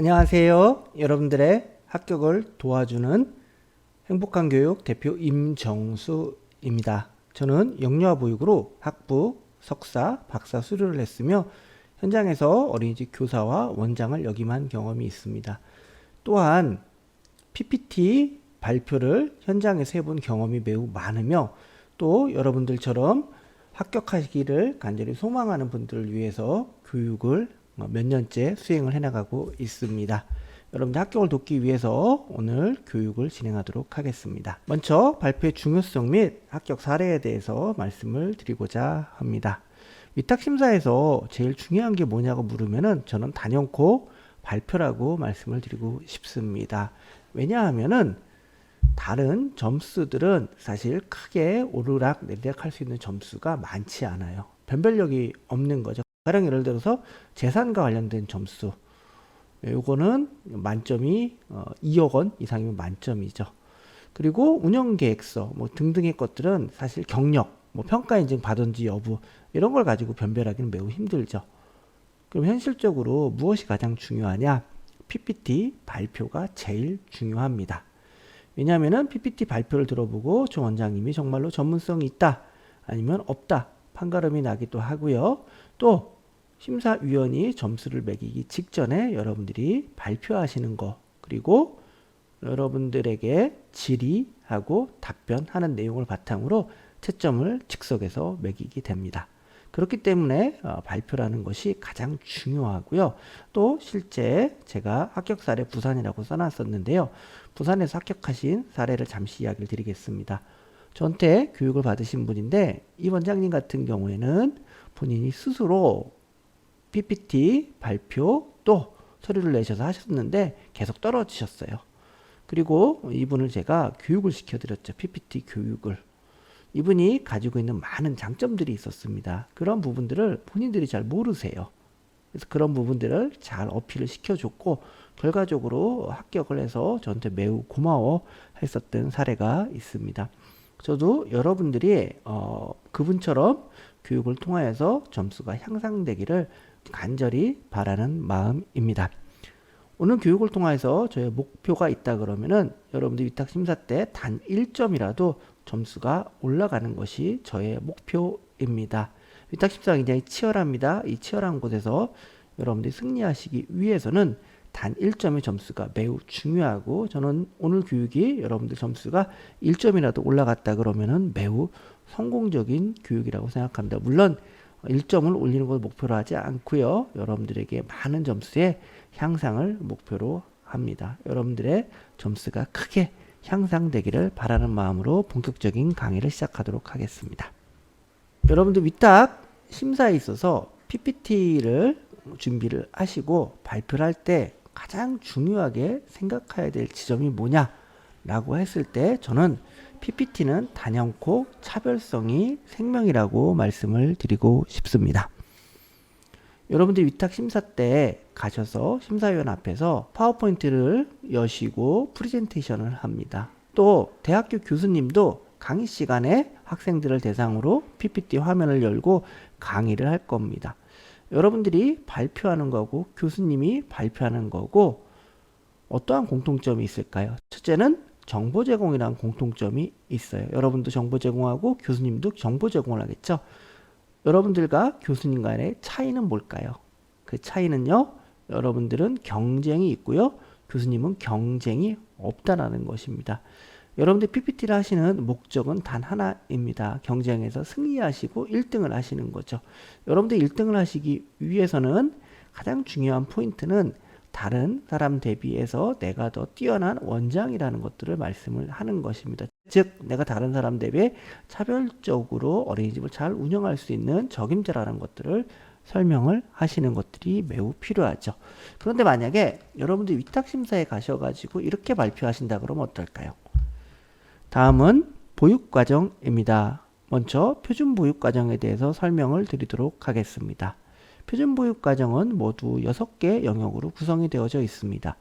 안녕하세요. 여러분들의 합격을 도와주는 행복한 교육 대표 임정수입니다. 저는 영유아 보육으로 학부, 석사, 박사 수료를 했으며 현장에서 어린이집 교사와 원장을 역임한 경험이 있습니다. 또한 PPT 발표를 현장에서 해본 경험이 매우 많으며 또 여러분들처럼 합격하시기를 간절히 소망하는 분들을 위해서 교육을 몇 년째 수행을 해나가고 있습니다. 여러분들 합격을 돕기 위해서 오늘 교육을 진행하도록 하겠습니다. 먼저 발표의 중요성 및 합격 사례에 대해서 말씀을 드리고자 합니다. 위탁심사에서 제일 중요한 게 뭐냐고 물으면은 저는 단연코 발표라고 말씀을 드리고 싶습니다. 왜냐하면은 다른 점수들은 사실 크게 오르락 내리락 할 수 있는 점수가 많지 않아요. 변별력이 없는 거죠. 가령 예를 들어서 재산과 관련된 점수, 요거는 만점이 2억 원 이상이면 만점이죠. 그리고 운영계획서 뭐 등등의 것들은 사실 경력, 뭐 평가 인증 받은지 여부 이런 걸 가지고 변별하기는 매우 힘들죠. 그럼 현실적으로 무엇이 가장 중요하냐? PPT 발표가 제일 중요합니다. 왜냐하면 PPT 발표를 들어보고 조 원장님이 정말로 전문성이 있다 아니면 없다 판가름이 나기도 하고요. 또 심사위원이 점수를 매기기 직전에 여러분들이 발표하시는 거, 그리고 여러분들에게 질의하고 답변하는 내용을 바탕으로 채점을 즉석에서 매기게 됩니다. 그렇기 때문에 발표라는 것이 가장 중요하고요. 또 실제 제가 합격 사례 부산이라고 써놨었는데요. 부산에서 합격하신 사례를 잠시 이야기를 드리겠습니다. 저한테 교육을 받으신 분인데 이 원장님 같은 경우에는 본인이 스스로 PPT 발표 또 서류를 내셔서 하셨는데 계속 떨어지셨어요. 그리고 이분을 제가 교육을 시켜드렸죠. PPT 교육을. 이분이 가지고 있는 많은 장점들이 있었습니다. 그런 부분들을 본인들이 잘 모르세요. 그래서 그런 부분들을 잘 어필을 시켜줬고 결과적으로 합격을 해서 저한테 매우 고마워 했었던 사례가 있습니다. 저도 여러분들이 그분처럼 교육을 통하여서 점수가 향상되기를 간절히 바라는 마음입니다. 오늘 교육을 통해서 저의 목표가 있다 그러면은 여러분들 위탁심사 때 단 1점이라도 점수가 올라가는 것이 저의 목표입니다. 위탁심사가 굉장히 치열합니다. 이 치열한 곳에서 여러분들이 승리하시기 위해서는 단 1점의 점수가 매우 중요하고 저는 오늘 교육이 여러분들 점수가 1점이라도 올라갔다 그러면은 매우 성공적인 교육이라고 생각합니다. 물론 1점을 올리는 걸 목표로 하지 않고요. 여러분들에게 많은 점수의 향상을 목표로 합니다. 여러분들의 점수가 크게 향상되기를 바라는 마음으로 본격적인 강의를 시작하도록 하겠습니다. 여러분들 위탁 심사에 있어서 PPT를 준비를 하시고 발표를 할 때 가장 중요하게 생각해야 될 지점이 뭐냐라고 했을 때 저는 PPT는 단연코 차별성이 생명이라고 말씀을 드리고 싶습니다. 여러분들 위탁 심사 때 가셔서 심사위원 앞에서 파워포인트를 여시고 프레젠테이션을 합니다. 또 대학교 교수님도 강의 시간에 학생들을 대상으로 PPT 화면을 열고 강의를 할 겁니다. 여러분들이 발표하는 거고 교수님이 발표하는 거고 어떠한 공통점이 있을까요? 첫째는 정보 제공이라는 공통점이 있어요. 여러분도 정보 제공하고 교수님도 정보 제공을 하겠죠. 여러분들과 교수님 간의 차이는 뭘까요? 그 차이는요, 여러분들은 경쟁이 있고요, 교수님은 경쟁이 없다라는 것입니다. 여러분들 PPT를 하시는 목적은 단 하나입니다. 경쟁에서 승리하시고 1등을 하시는 거죠. 여러분들 1등을 하시기 위해서는 가장 중요한 포인트는 다른 사람 대비해서 내가 더 뛰어난 원장이라는 것들을 말씀을 하는 것입니다. 즉 내가 다른 사람 대비해 차별적으로 어린이집을 잘 운영할 수 있는 적임자라는 것들을 설명을 하시는 것들이 매우 필요하죠. 그런데 만약에 여러분들 위탁심사에 가셔가지고 이렇게 발표하신다 그러면 어떨까요? 다음은 보육과정입니다. 먼저 표준보육과정에 대해서 설명을 드리도록 하겠습니다. 표준보육과정은 모두 6개 영역으로 구성이 되어져 있습니다.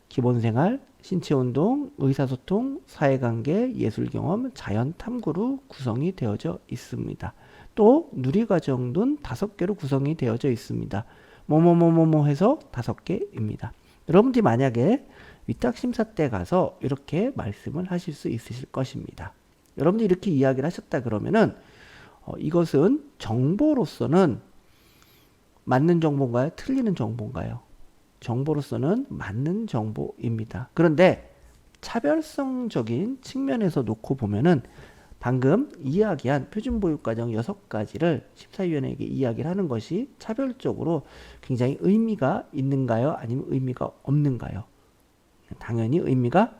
기본생활, 신체운동, 의사소통, 사회관계, 예술경험, 자연탐구로 구성이 되어져 있습니다. 또 누리과정 등 5개로 구성이 되어져 있습니다. 뭐뭐뭐뭐뭐 해서 5개입니다. 여러분들이 만약에 위탁심사 때 가서 이렇게 말씀을 하실 수 있으실 것입니다. 여러분들이 이렇게 이야기를 하셨다 그러면은 이것은 정보로서는 맞는 정보인가요? 틀리는 정보인가요? 정보로서는 맞는 정보입니다. 그런데 차별성적인 측면에서 놓고 보면은 방금 이야기한 표준보육과정 6가지를 심사위원에게 이야기를 하는 것이 차별적으로 굉장히 의미가 있는가요? 아니면 의미가 없는가요? 당연히 의미가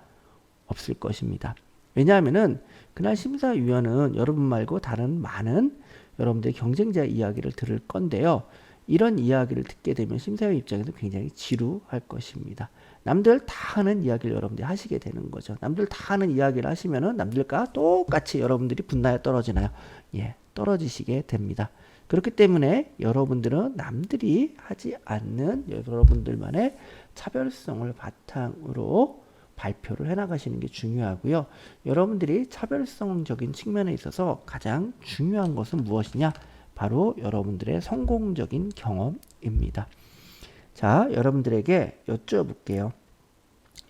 없을 것입니다. 왜냐하면은 그날 심사위원은 여러분 말고 다른 많은 여러분들의 경쟁자 이야기를 들을 건데요. 이런 이야기를 듣게 되면 심사위원 입장에서 굉장히 지루할 것입니다. 남들 다 하는 이야기를 여러분들이 하시게 되는 거죠. 남들 다 하는 이야기를 하시면은 남들과 똑같이 여러분들이 붙나요? 떨어지나요? 예, 떨어지시게 됩니다. 그렇기 때문에 여러분들은 남들이 하지 않는 여러분들만의 차별성을 바탕으로 발표를 해나가시는 게 중요하고요. 여러분들이 차별성적인 측면에 있어서 가장 중요한 것은 무엇이냐? 바로 여러분들의 성공적인 경험입니다. 자, 여러분들에게 여쭤볼게요.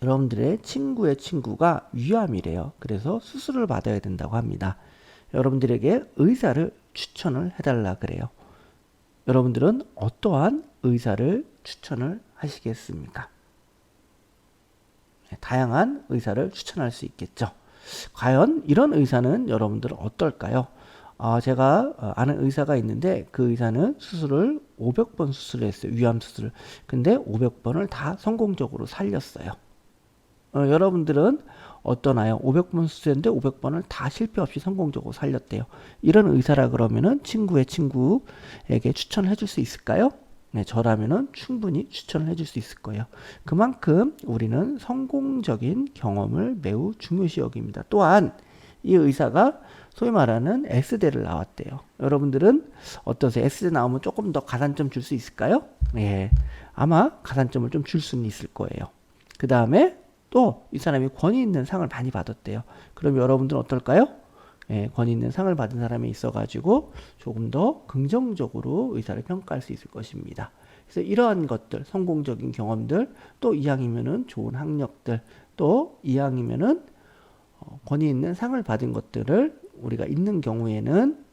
여러분들의 친구의 친구가 위암이래요. 그래서 수술을 받아야 된다고 합니다. 여러분들에게 의사를 추천을 해달라 그래요. 여러분들은 어떠한 의사를 추천을 하시겠습니까? 다양한 의사를 추천할 수 있겠죠. 과연 이런 의사는 여러분들은 어떨까요? 제가 아는 의사가 있는데 그 의사는 수술을 500번 수술을 했어요. 위암 수술을. 근데 500번을 다 성공적으로 살렸어요. 여러분들은 어떠나요? 500번 수술했는데 500번을 다 실패 없이 성공적으로 살렸대요. 이런 의사라 그러면은 친구의 친구에게 추천을 해줄 수 있을까요? 네, 저라면은 충분히 추천을 해줄 수 있을 거예요. 그만큼 우리는 성공적인 경험을 매우 중요시 여깁니다. 또한 이 의사가 소위 말하는 S대를 나왔대요. 여러분들은 어떠세요? S대 나오면 조금 더 가산점 줄 수 있을까요? 예, 아마 가산점을 좀 줄 수는 있을 거예요. 그 다음에 또 이 사람이 권위 있는 상을 많이 받았대요. 그럼 여러분들은 어떨까요? 예, 권위 있는 상을 받은 사람이 있어가지고 조금 더 긍정적으로 의사를 평가할 수 있을 것입니다. 그래서 이러한 것들, 성공적인 경험들, 또 이왕이면은 좋은 학력들, 또 이왕이면은 권위 있는 상을 받은 것들을 우리가 있는 경우에는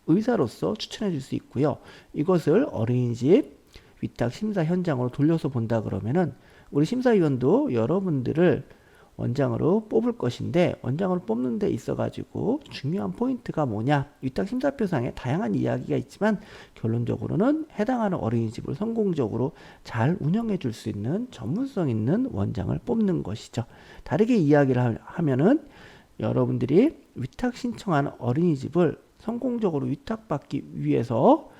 의사로서 추천해 줄 수 있고요. 이것을 어린이집 위탁 심사 현장으로 돌려서 본다 그러면은 우리 심사위원도 여러분들을 원장으로 뽑을 것인데 원장으로 뽑는 데 있어 가지고 중요한 포인트가 뭐냐? 위탁 심사표상에 다양한 이야기가 있지만 결론적으로는 해당하는 어린이집을 성공적으로 잘 운영해 줄 수 있는 전문성 있는 원장을 뽑는 것이죠. 다르게 이야기를 하면은 여러분들이 위탁 신청하는 어린이집을 성공적으로 위탁받기 위해서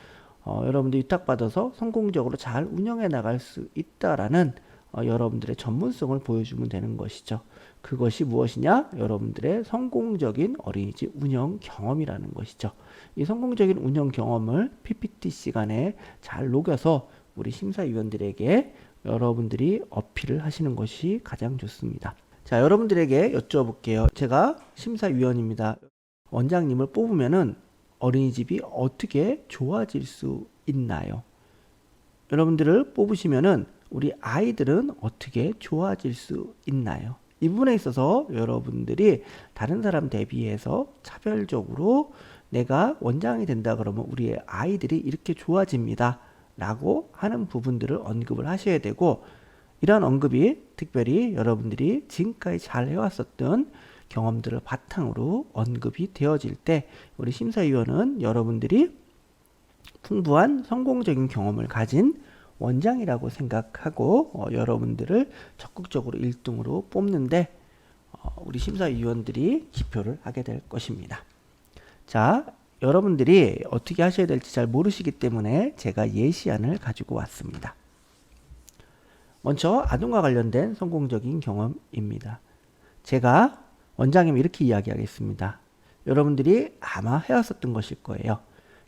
여러분들이 위탁받아서 성공적으로 잘 운영해 나갈 수 있다라는 여러분들의 전문성을 보여주면 되는 것이죠. 그것이 무엇이냐? 여러분들의 성공적인 어린이집 운영 경험이라는 것이죠. 이 성공적인 운영 경험을 PPT 시간에 잘 녹여서 우리 심사위원들에게 여러분들이 어필을 하시는 것이 가장 좋습니다. 자, 여러분들에게 여쭤볼게요. 제가 심사위원입니다. 원장님을 뽑으면은 어린이집이 어떻게 좋아질 수 있나요? 여러분들을 뽑으시면은 우리 아이들은 어떻게 좋아질 수 있나요? 이 부분에 있어서 여러분들이 다른 사람 대비해서 차별적으로 내가 원장이 된다 그러면 우리의 아이들이 이렇게 좋아집니다 라고 하는 부분들을 언급을 하셔야 되고, 이러한 언급이 특별히 여러분들이 지금까지 잘 해왔었던 경험들을 바탕으로 언급이 되어질 때 우리 심사위원은 여러분들이 풍부한 성공적인 경험을 가진 원장이라고 생각하고 여러분들을 적극적으로 1등으로 뽑는데 우리 심사위원들이 기표를 하게 될 것입니다. 자, 여러분들이 어떻게 하셔야 될지 잘 모르시기 때문에 제가 예시안을 가지고 왔습니다. 먼저 아동과 관련된 성공적인 경험입니다. 제가 원장님 이렇게 이야기하겠습니다. 여러분들이 아마 해왔었던 것일 거예요.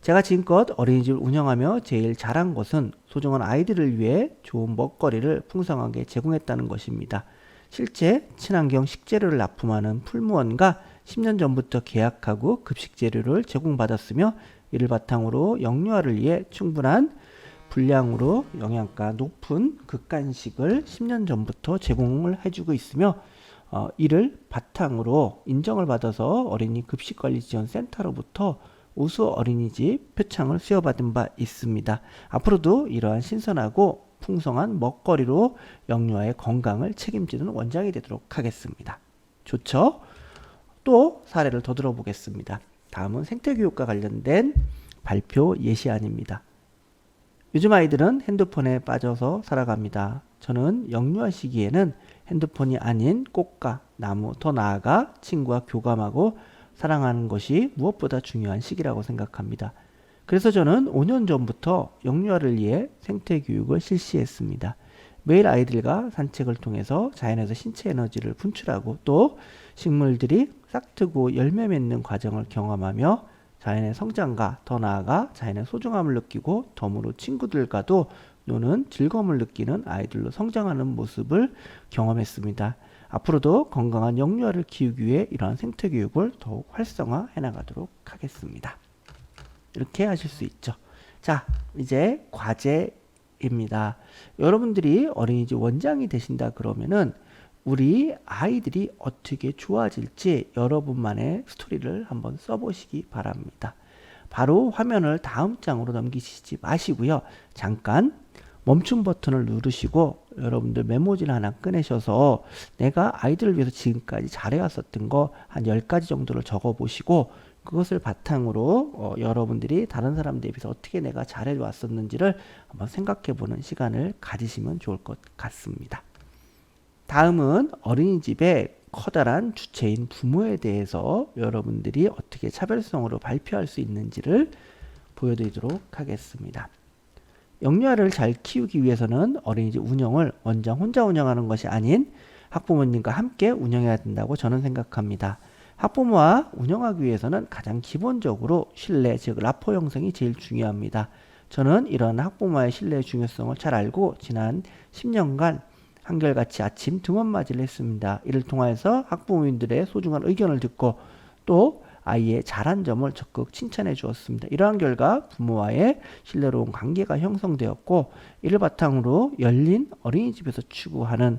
제가 지금껏 어린이집을 운영하며 제일 잘한 것은 소중한 아이들을 위해 좋은 먹거리를 풍성하게 제공했다는 것입니다. 실제 친환경 식재료를 납품하는 풀무원과 10년 전부터 계약하고 급식 재료를 제공받았으며 이를 바탕으로 영유아를 위해 충분한 불량으로 영양가 높은 극간식을 10년 전부터 제공을 해주고 있으며 이를 바탕으로 인정을 받아서 어린이 급식관리지원센터로부터 우수 어린이집 표창을 수여받은 바 있습니다. 앞으로도 이러한 신선하고 풍성한 먹거리로 영유아의 건강을 책임지는 원장이 되도록 하겠습니다. 좋죠? 또 사례를 더 들어보겠습니다. 다음은 생태교육과 관련된 발표 예시안입니다. 요즘 아이들은 핸드폰에 빠져서 살아갑니다. 저는 영유아 시기에는 핸드폰이 아닌 꽃과 나무, 더 나아가 친구와 교감하고 사랑하는 것이 무엇보다 중요한 시기라고 생각합니다. 그래서 저는 5년 전부터 영유아를 위해 생태교육을 실시했습니다. 매일 아이들과 산책을 통해서 자연에서 신체 에너지를 분출하고 또 식물들이 싹트고 열매 맺는 과정을 경험하며 자연의 성장과 더 나아가 자연의 소중함을 느끼고 덤으로 친구들과도 노는 즐거움을 느끼는 아이들로 성장하는 모습을 경험했습니다. 앞으로도 건강한 영유아를 키우기 위해 이러한 생태교육을 더욱 활성화해 나가도록 하겠습니다. 이렇게 하실 수 있죠. 자, 이제 과제입니다. 여러분들이 어린이집 원장이 되신다 그러면은 우리 아이들이 어떻게 좋아질지 여러분만의 스토리를 한번 써보시기 바랍니다. 바로 화면을 다음 장으로 넘기시지 마시고요. 잠깐 멈춤 버튼을 누르시고 여러분들 메모지를 하나 꺼내셔서 내가 아이들을 위해서 지금까지 잘해왔었던 거 한 10가지 정도를 적어보시고 그것을 바탕으로 여러분들이 다른 사람들에 비해서 어떻게 내가 잘해왔었는지를 한번 생각해보는 시간을 가지시면 좋을 것 같습니다. 다음은 어린이집의 커다란 주체인 부모에 대해서 여러분들이 어떻게 차별성으로 발표할 수 있는지를 보여드리도록 하겠습니다. 영유아를 잘 키우기 위해서는 어린이집 운영을 원장 혼자 운영하는 것이 아닌 학부모님과 함께 운영해야 된다고 저는 생각합니다. 학부모와 운영하기 위해서는 가장 기본적으로 신뢰, 즉 라포 형성이 제일 중요합니다. 저는 이런 학부모와의 신뢰의 중요성을 잘 알고 지난 10년간 한결같이 아침 등원맞이를 했습니다. 이를 통해서 학부모님들의 소중한 의견을 듣고 또 아이의 잘한 점을 적극 칭찬해 주었습니다. 이러한 결과 부모와의 신뢰로운 관계가 형성되었고 이를 바탕으로 열린 어린이집에서 추구하는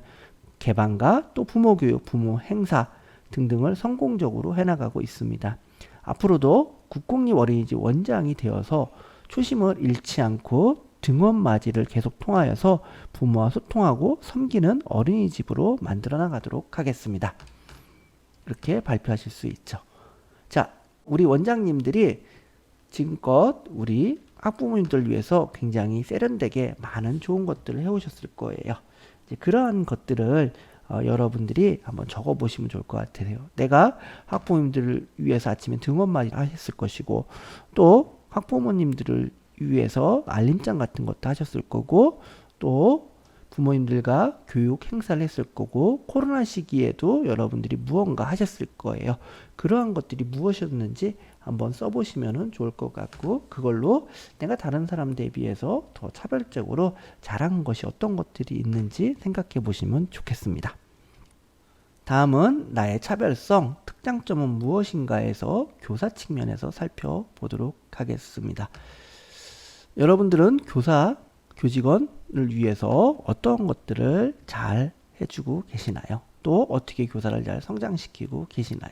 개방과 또 부모 교육, 부모 행사 등등을 성공적으로 해나가고 있습니다. 앞으로도 국공립 어린이집 원장이 되어서 초심을 잃지 않고 등원 맞이를 계속 통하여서 부모와 소통하고 섬기는 어린이집으로 만들어 나가도록 하겠습니다. 이렇게 발표하실 수 있죠. 자, 우리 원장님들이 지금껏 우리 학부모님들 위해서 굉장히 세련되게 많은 좋은 것들을 해오셨을 거예요. 이제 그러한 것들을 여러분들이 한번 적어보시면 좋을 것 같아요. 내가 학부모님들을 위해서 아침에 등원맞이를 하셨을 것이고 또 학부모님들을 위해서 알림장 같은 것도 하셨을 거고 또 부모님들과 교육 행사를 했을 거고 코로나 시기에도 여러분들이 무언가 하셨을 거예요. 그러한 것들이 무엇이었는지 한번 써보시면 좋을 것 같고 그걸로 내가 다른 사람들에 비해서 더 차별적으로 잘한 것이 어떤 것들이 있는지 생각해 보시면 좋겠습니다. 다음은 나의 차별성, 특장점은 무엇인가에서 교사 측면에서 살펴보도록 하겠습니다. 여러분들은 교사, 교직원을 위해서 어떤 것들을 잘 해주고 계시나요? 또 어떻게 교사를 잘 성장시키고 계시나요?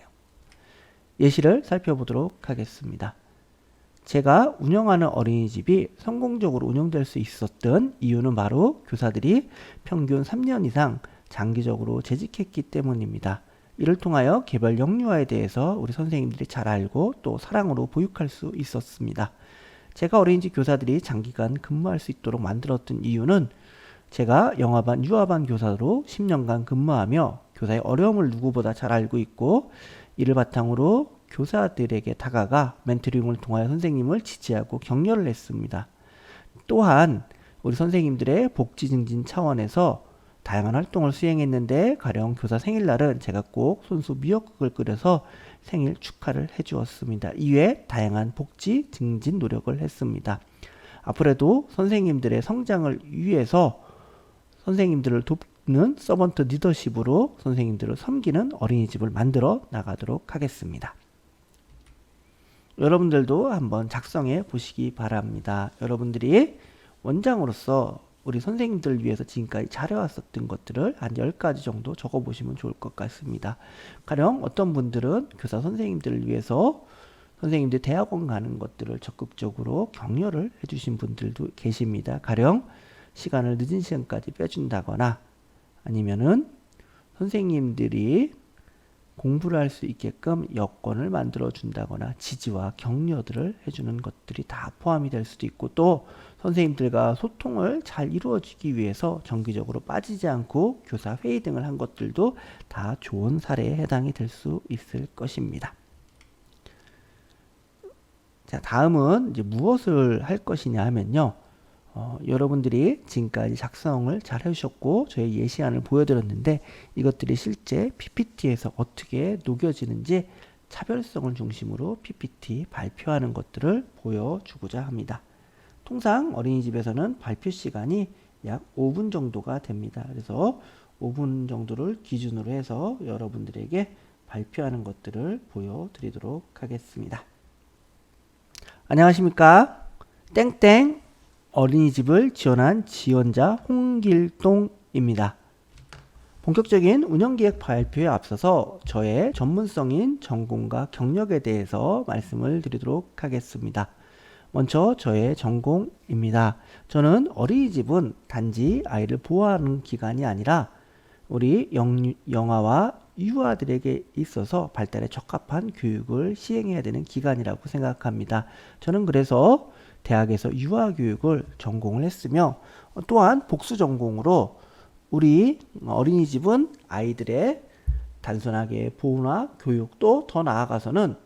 예시를 살펴보도록 하겠습니다. 제가 운영하는 어린이집이 성공적으로 운영될 수 있었던 이유는 바로 교사들이 평균 3년 이상 장기적으로 재직했기 때문입니다. 이를 통하여 개별 영유아에 대해서 우리 선생님들이 잘 알고 또 사랑으로 보육할 수 있었습니다. 제가 어린이집 교사들이 장기간 근무할 수 있도록 만들었던 이유는 제가 영아반, 유아반 교사로 10년간 근무하며 교사의 어려움을 누구보다 잘 알고 있고 이를 바탕으로 교사들에게 다가가 멘토링을 통하여 선생님을 지지하고 격려를 했습니다. 또한 우리 선생님들의 복지 증진 차원에서 다양한 활동을 수행했는데 가령 교사 생일날은 제가 꼭 손수 미역국을 끓여서 생일 축하를 해주었습니다. 이외에 다양한 복지 증진 노력을 했습니다. 앞으로도 선생님들의 성장을 위해서 선생님들을 돕는 서번트 리더십으로 선생님들을 섬기는 어린이집을 만들어 나가도록 하겠습니다. 여러분들도 한번 작성해 보시기 바랍니다. 여러분들이 원장으로서 우리 선생님들을 위해서 지금까지 잘해왔었던 것들을 한 10가지 정도 적어보시면 좋을 것 같습니다. 가령 어떤 분들은 교사 선생님들을 위해서 선생님들 대학원 가는 것들을 적극적으로 격려를 해주신 분들도 계십니다. 가령 시간을 늦은 시간까지 빼준다거나 아니면은 선생님들이 공부를 할 수 있게끔 여건을 만들어 준다거나 지지와 격려들을 해주는 것들이 다 포함이 될 수도 있고, 또 선생님들과 소통을 잘 이루어지기 위해서 정기적으로 빠지지 않고 교사 회의 등을 한 것들도 다 좋은 사례에 해당이 될 수 있을 것입니다. 자, 다음은 이제 무엇을 할 것이냐 하면요. 여러분들이 지금까지 작성을 잘 해주셨고 저희 예시안을 보여드렸는데 이것들이 실제 PPT에서 어떻게 녹여지는지 차별성을 중심으로 PPT 발표하는 것들을 보여주고자 합니다. 통상 어린이집에서는 발표 시간이 약 5분 정도가 됩니다. 그래서 5분 정도를 기준으로 해서 여러분들에게 발표하는 것들을 보여드리도록 하겠습니다. 안녕하십니까? 땡땡 어린이집을 지원한 지원자 홍길동입니다. 본격적인 운영계획 발표에 앞서서 저의 전문성인 전공과 경력에 대해서 말씀을 드리도록 하겠습니다. 먼저 저의 전공입니다. 저는 어린이집은 단지 아이를 보호하는 기관이 아니라 우리 영아와 유아들에게 있어서 발달에 적합한 교육을 시행해야 되는 기관이라고 생각합니다. 저는 그래서 대학에서 유아교육을 전공을 했으며 또한 복수 전공으로 우리 어린이집은 아이들의 단순하게 보호나 교육도 더 나아가서는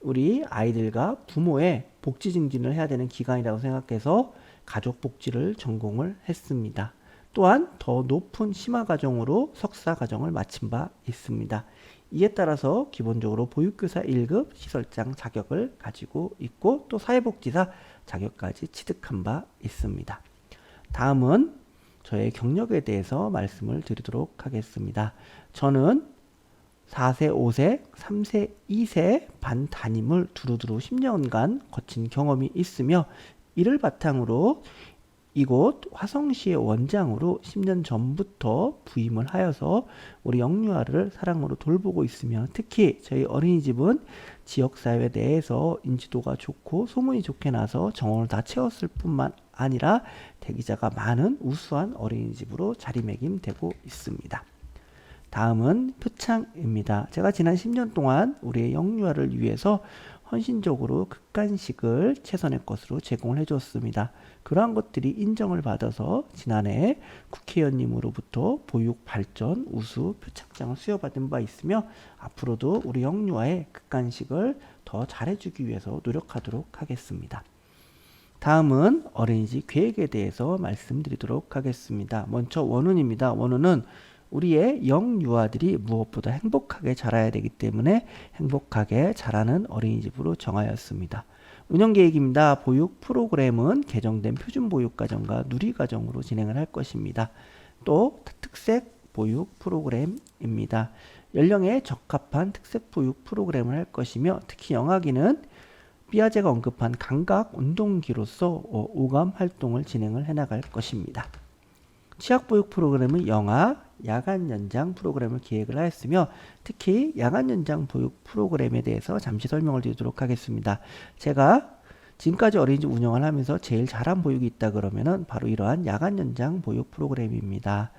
우리 아이들과 부모의 복지 증진을 해야 되는 기관이라고 생각해서 가족복지를 전공을 했습니다. 또한 더 높은 심화과정으로 석사과정을 마친 바 있습니다. 이에 따라서 기본적으로 보육교사 1급 시설장 자격을 가지고 있고 또 사회복지사 자격까지 취득한 바 있습니다. 다음은 저의 경력에 대해서 말씀을 드리도록 하겠습니다. 저는 4세, 5세, 3세, 2세 반 담임을 두루두루 10년간 거친 경험이 있으며 이를 바탕으로 이곳 화성시의 원장으로 10년 전부터 부임을 하여서 우리 영유아를 사랑으로 돌보고 있으며 특히 저희 어린이집은 지역사회 내에서 인지도가 좋고 소문이 좋게 나서 정원을 다 채웠을 뿐만 아니라 대기자가 많은 우수한 어린이집으로 자리매김되고 있습니다. 다음은 표창입니다. 제가 지난 10년 동안 우리의 영유아를 위해서 헌신적으로 극간식을 최선의 것으로 제공을 해줬습니다. 그러한 것들이 인정을 받아서 지난해 국회의원님으로부터 보육 발전 우수 표창장을 수여받은 바 있으며 앞으로도 우리 영유아의 극간식을 더 잘해주기 위해서 노력하도록 하겠습니다. 다음은 어린이집 계획에 대해서 말씀드리도록 하겠습니다. 먼저 원훈입니다. 원훈은 우리의 영유아들이 무엇보다 행복하게 자라야 되기 때문에 행복하게 자라는 어린이집으로 정하였습니다. 운영계획입니다. 보육 프로그램은 개정된 표준보육과정과 누리과정으로 진행을 할 것입니다. 또 특색 보육 프로그램입니다. 연령에 적합한 특색 보육 프로그램을 할 것이며 특히 영아기는 삐아제가 언급한 감각 운동기로서 오감 활동을 진행을 해나갈 것입니다. 취약보육 프로그램은 영아, 야간 연장 프로그램을 기획을 하였으며 특히 야간 연장 보육 프로그램에 대해서 잠시 설명을 드리도록 하겠습니다. 제가 지금까지 어린이집 운영을 하면서 제일 잘한 보육이 있다 그러면은 바로 이러한 야간 연장 보육 프로그램입니다.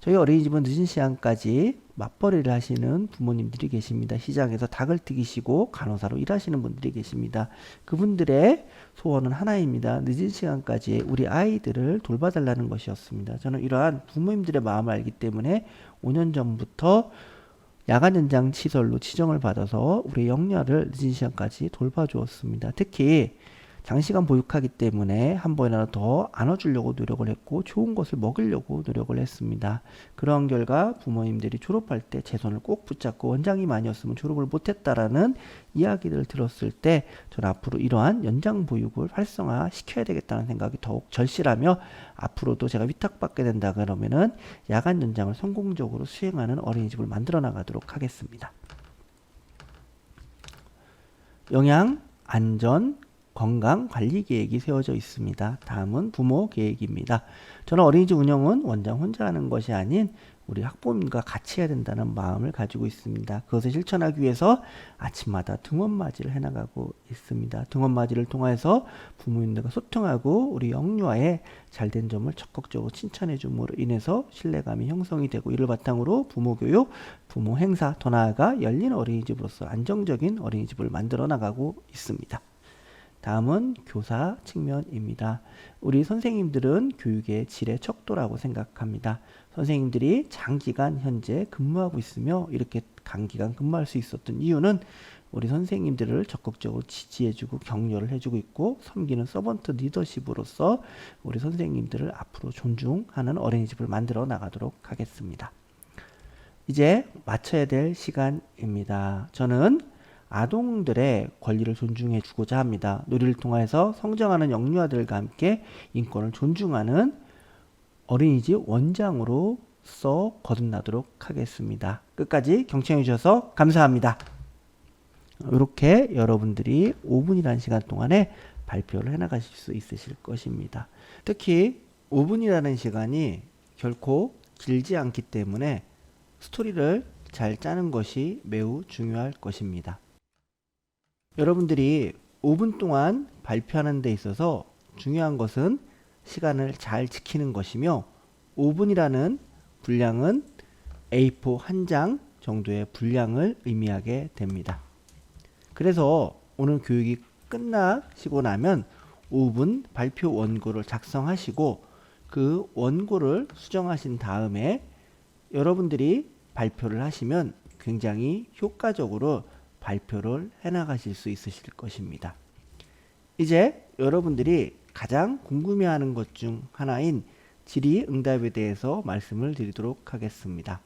저희 어린이집은 늦은 시간까지 맞벌이를 하시는 부모님들이 계십니다. 시장에서 닭을 튀기시고 간호사로 일하시는 분들이 계십니다. 그분들의 소원은 하나입니다. 늦은 시간까지 우리 아이들을 돌봐달라는 것이었습니다. 저는 이러한 부모님들의 마음을 알기 때문에 5년 전부터 야간 연장 시설로 지정을 받아서 우리 영유아를 늦은 시간까지 돌봐주었습니다. 특히 장시간 보육하기 때문에 한 번이라도 더 안아주려고 노력을 했고 좋은 것을 먹이려고 노력을 했습니다. 그러한 결과 부모님들이 졸업할 때 제 손을 꼭 붙잡고 원장님 아니었으면 졸업을 못했다라는 이야기를 들었을 때 저는 앞으로 이러한 연장 보육을 활성화시켜야 되겠다는 생각이 더욱 절실하며 앞으로도 제가 위탁받게 된다 그러면은 야간 연장을 성공적으로 수행하는 어린이집을 만들어 나가도록 하겠습니다. 영양, 안전, 건강 관리 계획이 세워져 있습니다. 다음은 부모 계획입니다. 저는 어린이집 운영은 원장 혼자 하는 것이 아닌 우리 학부모님과 같이 해야 된다는 마음을 가지고 있습니다. 그것을 실천하기 위해서 아침마다 등원맞이를 해나가고 있습니다. 등원맞이를 통해서 부모님들과 소통하고 우리 영유아의 잘된 점을 적극적으로 칭찬해 줌으로 인해서 신뢰감이 형성이 되고, 이를 바탕으로 부모 교육, 부모 행사, 더 나아가 열린 어린이집으로서 안정적인 어린이집을 만들어 나가고 있습니다. 다음은 교사 측면입니다. 우리 선생님들은 교육의 질의 척도라고 생각합니다. 선생님들이 장기간 현재 근무하고 있으며 이렇게 단기간 근무할 수 있었던 이유는 우리 선생님들을 적극적으로 지지해주고 격려를 해주고 있고, 섬기는 서번트 리더십으로서 우리 선생님들을 앞으로 존중하는 어린이집을 만들어 나가도록 하겠습니다. 이제 마쳐야 될 시간입니다. 저는 아동들의 권리를 존중해 주고자 합니다. 놀이를 통해서 성장하는 영유아들과 함께 인권을 존중하는 어린이집 원장으로서 거듭나도록 하겠습니다. 끝까지 경청해 주셔서 감사합니다. 이렇게 여러분들이 5분이라는 시간 동안에 발표를 해나가실 수 있으실 것입니다. 특히 5분이라는 시간이 결코 길지 않기 때문에 스토리를 잘 짜는 것이 매우 중요할 것입니다. 여러분들이 5분 동안 발표하는 데 있어서 중요한 것은 시간을 잘 지키는 것이며, 5분이라는 분량은 A4 한 장 정도의 분량을 의미하게 됩니다. 그래서 오늘 교육이 끝나시고 나면 5분 발표 원고를 작성하시고 그 원고를 수정하신 다음에 여러분들이 발표를 하시면 굉장히 효과적으로 발표를 해나가실 수 있으실 것입니다. 이제 여러분들이 가장 궁금해하는 것 중 하나인 질의응답에 대해서 말씀을 드리도록 하겠습니다.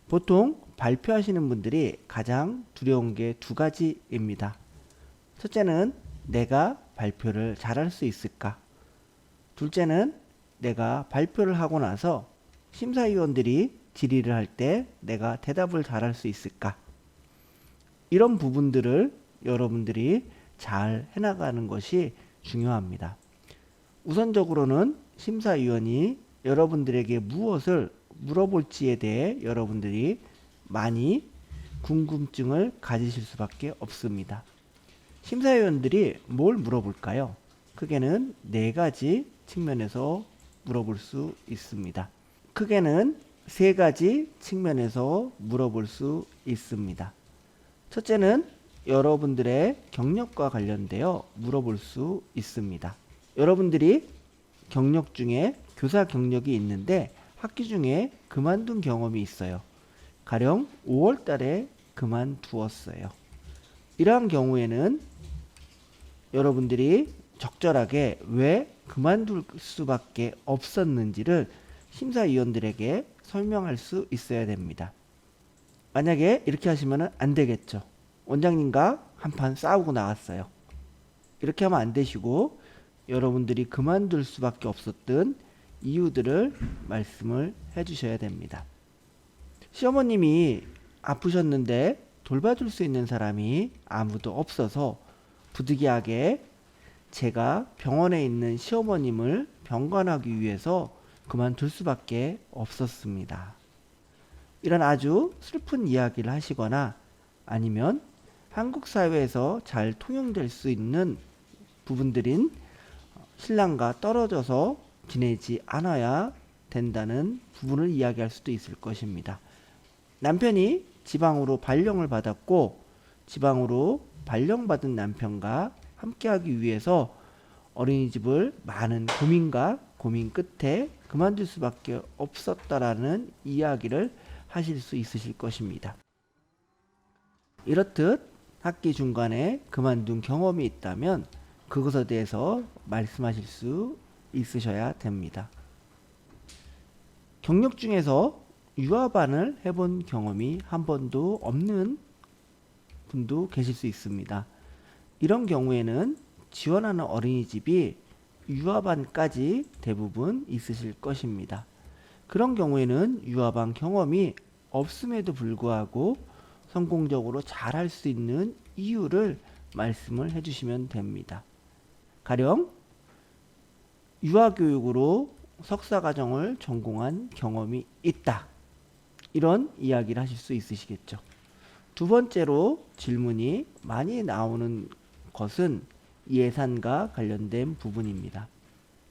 보통 발표하시는 분들이 가장 두려운 게 두 가지입니다. 첫째는 내가 발표를 잘할 수 있을까? 둘째는 내가 발표를 하고 나서 심사위원들이 질의를 할 때 내가 대답을 잘할 수 있을까? 이런 부분들을 여러분들이 잘 해나가는 것이 중요합니다. 우선적으로는 심사위원이 여러분들에게 무엇을 물어볼지에 대해 여러분들이 많이 궁금증을 가지실 수밖에 없습니다. 심사위원들이 뭘 물어볼까요? 크게는 네 가지 측면에서 물어볼 수 있습니다. 크게는 세 가지 측면에서 물어볼 수 있습니다. 첫째는 여러분들의 경력과 관련되어 물어볼 수 있습니다. 여러분들이 경력 중에 교사 경력이 있는데 학기 중에 그만둔 경험이 있어요. 가령 5월 달에 그만두었어요. 이러한 경우에는 여러분들이 적절하게 왜 그만둘 수밖에 없었는지를 심사위원들에게 설명할 수 있어야 됩니다. 만약에 이렇게 하시면 안 되겠죠. 원장님과 한판 싸우고 나왔어요. 이렇게 하면 안 되시고 여러분들이 그만둘 수밖에 없었던 이유들을 말씀을 해 주셔야 됩니다. 시어머님이 아프셨는데 돌봐줄 수 있는 사람이 아무도 없어서 부득이하게 제가 병원에 있는 시어머님을 병간하기 위해서 그만둘 수밖에 없었습니다. 이런 아주 슬픈 이야기를 하시거나 아니면 한국 사회에서 잘 통용될 수 있는 부분들인 신랑과 떨어져서 지내지 않아야 된다는 부분을 이야기할 수도 있을 것입니다. 남편이 지방으로 발령을 받았고 지방으로 발령받은 남편과 함께하기 위해서 어린이집을 많은 고민과 고민 끝에 그만둘 수밖에 없었다라는 이야기를 하실 수 있으실 것입니다. 이렇듯 학기 중간에 그만둔 경험이 있다면 그것에 대해서 말씀하실 수 있으셔야 됩니다. 경력 중에서 유아반을 해본 경험이 한 번도 없는 분도 계실 수 있습니다. 이런 경우에는 지원하는 어린이집이 유아반까지 대부분 있으실 것입니다. 그런 경우에는 유아반 경험이 없음에도 불구하고 성공적으로 잘할 수 있는 이유를 말씀을 해주시면 됩니다. 가령 유아교육으로 석사과정을 전공한 경험이 있다. 이런 이야기를 하실 수 있으시겠죠. 두 번째로 질문이 많이 나오는 것은 예산과 관련된 부분입니다.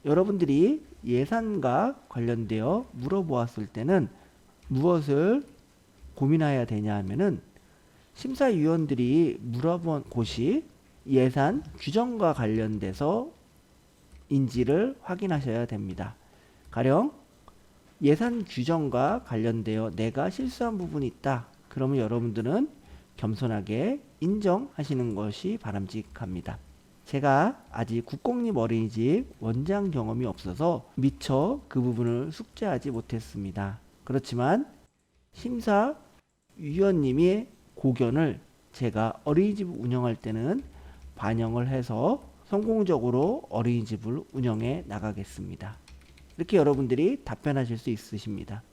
여러분들이 예산과 관련되어 물어보았을 때는 무엇을 고민해야 되냐 하면은 심사위원들이 물어본 곳이 예산 규정과 관련돼서 인지를 확인하셔야 됩니다. 가령 예산 규정과 관련되어 내가 실수한 부분이 있다. 그러면 여러분들은 겸손하게 인정하시는 것이 바람직합니다. 제가 아직 국공립 어린이집 원장 경험이 없어서 미처 그 부분을 숙지하지 못했습니다. 그렇지만 심사위원님의 고견을 제가 어린이집 운영할 때는 반영을 해서 성공적으로 어린이집을 운영해 나가겠습니다. 이렇게 여러분들이 답변하실 수 있으십니다.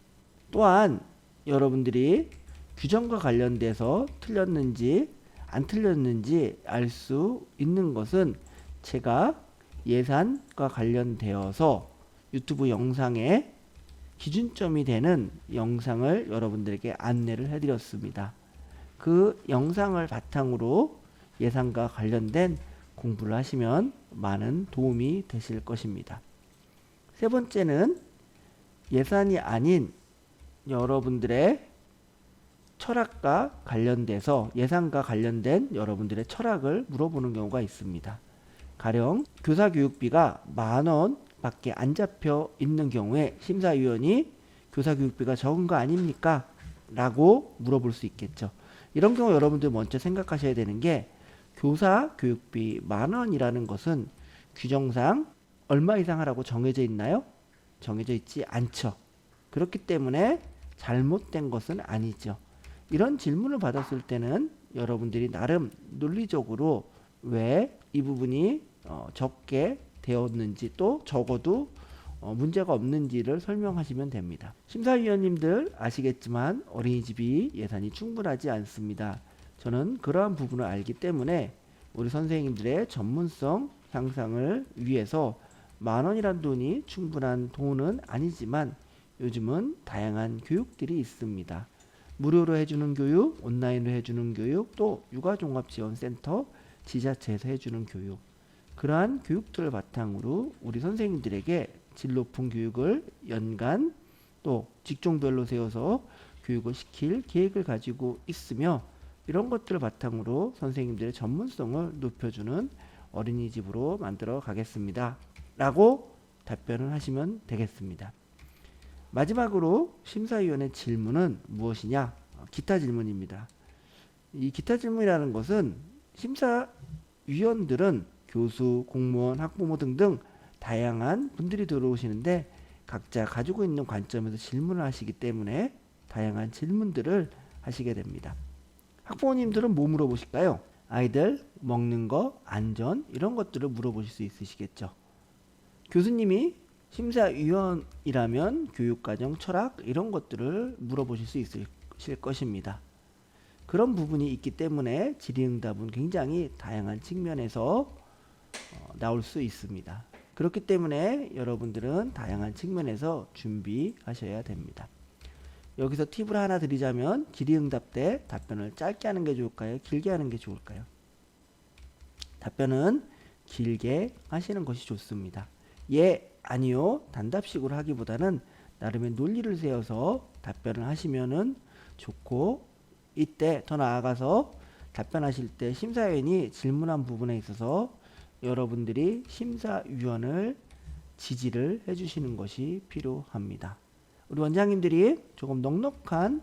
또한 여러분들이 규정과 관련돼서 틀렸는지 안 틀렸는지 알 수 있는 것은 제가 예산과 관련되어서 유튜브 영상에 기준점이 되는 영상을 여러분들에게 안내를 해드렸습니다. 그 영상을 바탕으로 예산과 관련된 공부를 하시면 많은 도움이 되실 것입니다. 세 번째는 예산이 아닌 여러분들의 철학과 관련돼서 예산과 관련된 여러분들의 철학을 물어보는 경우가 있습니다. 가령 교사 교육비가 10,000원 밖에 안 잡혀 있는 경우에 심사위원이 교사 교육비가 적은 거 아닙니까? 라고 물어볼 수 있겠죠. 이런 경우 여러분들 먼저 생각하셔야 되는 게 교사 교육비 10,000원이라는 것은 규정상 얼마 이상 하라고 정해져 있나요? 정해져 있지 않죠. 그렇기 때문에 잘못된 것은 아니죠. 이런 질문을 받았을 때는 여러분들이 나름 논리적으로 왜 이 부분이 적게 되었는지 또 적어도 문제가 없는지를 설명하시면 됩니다. 심사위원님들 아시겠지만 어린이집이 예산이 충분하지 않습니다. 저는 그러한 부분을 알기 때문에 우리 선생님들의 전문성 향상을 위해서 10,000원이란 돈이 충분한 돈은 아니지만 요즘은 다양한 교육들이 있습니다. 무료로 해주는 교육, 온라인으로 해주는 교육, 또 육아종합지원센터, 지자체에서 해주는 교육. 그러한 교육들을 바탕으로 우리 선생님들에게 질 높은 교육을 연간 또 직종별로 세워서 교육을 시킬 계획을 가지고 있으며 이런 것들을 바탕으로 선생님들의 전문성을 높여주는 어린이집으로 만들어 가겠습니다. 라고 답변을 하시면 되겠습니다. 마지막으로 심사위원의 질문은 무엇이냐? 기타 질문입니다. 이 기타 질문이라는 것은 심사위원들은 교수, 공무원, 학부모 등등 다양한 분들이 들어오시는데 각자 가지고 있는 관점에서 질문을 하시기 때문에 다양한 질문들을 하시게 됩니다. 학부모님들은 뭐 물어보실까요? 아이들 먹는 거, 안전 이런 것들을 물어보실 수 있으시겠죠. 교수님이 심사위원이라면 교육과정, 철학 이런 것들을 물어보실 수 있을 것입니다. 그런 부분이 있기 때문에 질의응답은 굉장히 다양한 측면에서 나올 수 있습니다. 그렇기 때문에 여러분들은 다양한 측면에서 준비하셔야 됩니다. 여기서 팁을 하나 드리자면 질의응답 때 답변을 짧게 하는 게 좋을까요? 길게 하는 게 좋을까요? 답변은 길게 하시는 것이 좋습니다. 예, 아니요, 단답식으로 하기보다는 나름의 논리를 세워서 답변을 하시면은 좋고 이때 더 나아가서 답변하실 때 심사위원이 질문한 부분에 있어서 여러분들이 심사위원을 지지를 해주시는 것이 필요합니다. 우리 원장님들이 조금 넉넉한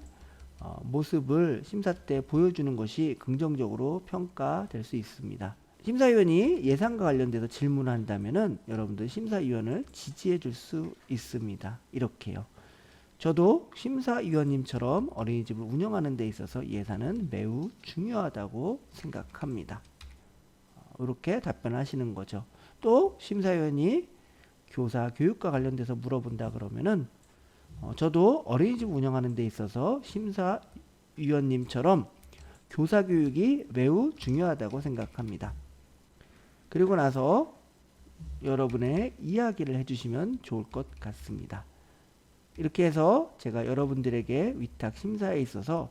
모습을 심사 때 보여주는 것이 긍정적으로 평가될 수 있습니다. 심사위원이 예산과 관련돼서 질문을 한다면은 여러분들 심사위원을 지지해 줄 수 있습니다. 이렇게요. 저도 심사위원님처럼 어린이집을 운영하는 데 있어서 예산은 매우 중요하다고 생각합니다. 이렇게 답변하시는 거죠. 또 심사위원이 교사 교육과 관련돼서 물어본다 그러면은 저도 어린이집 운영하는 데 있어서 심사위원님처럼 교사 교육이 매우 중요하다고 생각합니다. 그리고 나서 여러분의 이야기를 해주시면 좋을 것 같습니다. 이렇게 해서 제가 여러분들에게 위탁 심사에 있어서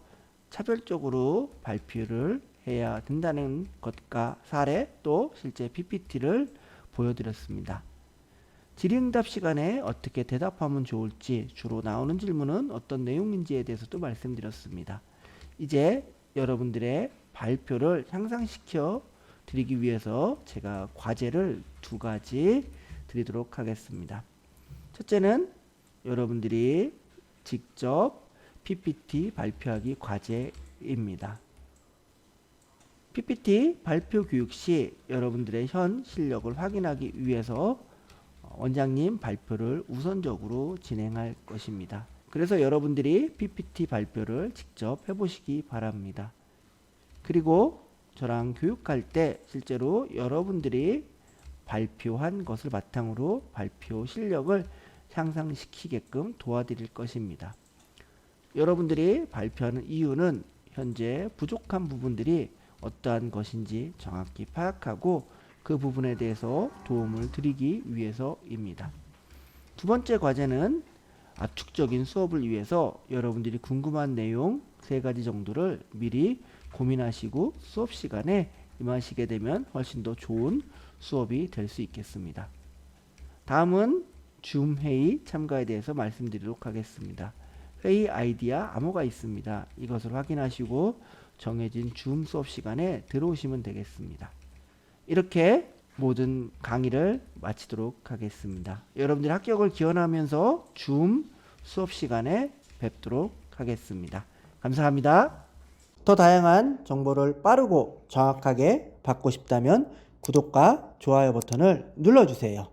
차별적으로 발표를 해야 된다는 것과 사례 또 실제 PPT를 보여드렸습니다. 질의응답 시간에 어떻게 대답하면 좋을지 주로 나오는 질문은 어떤 내용인지에 대해서도 말씀드렸습니다. 이제 여러분들의 발표를 향상시켜 드리기 위해서 제가 과제를 2가지 드리도록 하겠습니다. 첫째는 여러분들이 직접 PPT 발표하기 과제입니다. PPT 발표 교육 시 여러분들의 현 실력을 확인하기 위해서 원장님 발표를 우선적으로 진행할 것입니다. 그래서 여러분들이 PPT 발표를 직접 해보시기 바랍니다. 그리고 저랑 교육할 때 실제로 여러분들이 발표한 것을 바탕으로 발표 실력을 향상시키게끔 도와드릴 것입니다. 여러분들이 발표하는 이유는 현재 부족한 부분들이 어떠한 것인지 정확히 파악하고 그 부분에 대해서 도움을 드리기 위해서입니다. 2번째 과제는 압축적인 수업을 위해서 여러분들이 궁금한 내용 3가지 정도를 미리 고민하시고 수업 시간에 임하시게 되면 훨씬 더 좋은 수업이 될 수 있겠습니다. 다음은 줌 회의 참가에 대해서 말씀드리도록 하겠습니다. 회의 아이디와 암호가 있습니다. 이것을 확인하시고 정해진 줌 수업 시간에 들어오시면 되겠습니다. 이렇게 모든 강의를 마치도록 하겠습니다. 여러분들 합격을 기원하면서 줌 수업 시간에 뵙도록 하겠습니다. 감사합니다. 더 다양한 정보를 빠르고 정확하게 받고 싶다면 구독과 좋아요 버튼을 눌러주세요.